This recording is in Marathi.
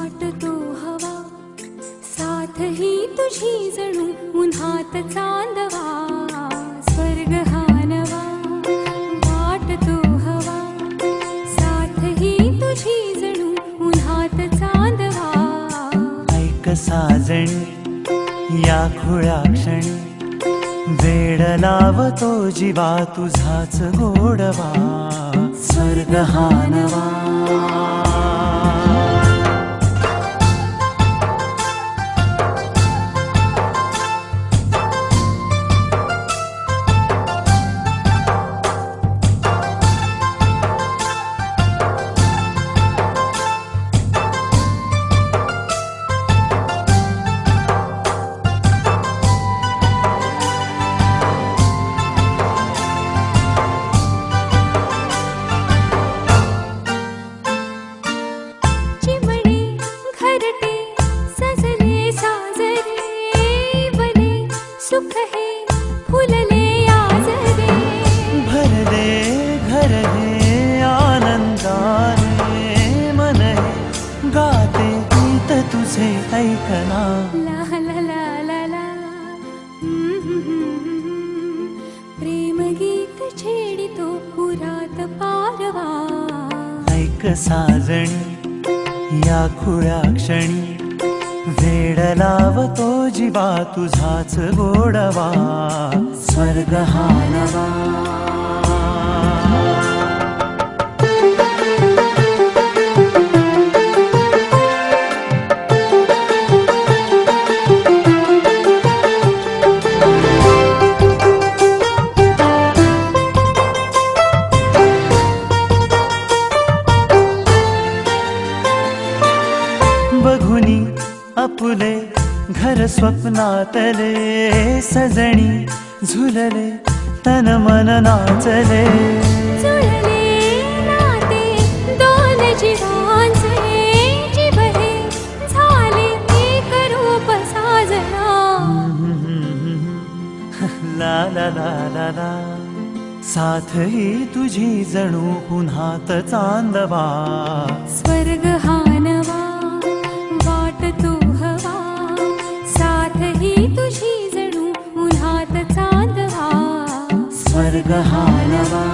वाटतो हवा साथ ही तुझी जणू उन्हात चांदवा स्वर्ग हा नवा वाटतो हवा साथ ही तुझी जणू उन्हात चांदवा ऐक साजणी या खुळ्या क्षणी वेड लावतो जीवा तुझाच गोडवा स्वर्ग हा नवा सुख है फुलले आजरे भरले घर हे आनंदाने मन हे गाते गीत तुझे ऐकना ला ला ला ला ला प्रेम गीत छेडितो पुरात पारवा ऐक साजणी या खुळ्या क्षणी वेड लावतो जीवा तुझाच गोडवा स्वर्ग हा नवा बघुनी आपुले घर स्वप्नातले सजणी झुलले तन मन नाचले जुळले नाते दोन जीवांचे जीव हे झाले एक रूप साजना ला ला ला ला ला साथ ही तुझी जणू पुन्हात चांदवा स्वर्ग हा नवा वाटतो हवा साथ ही तुझी जणू उन्हात चांदवा स्वर्ग हा नवा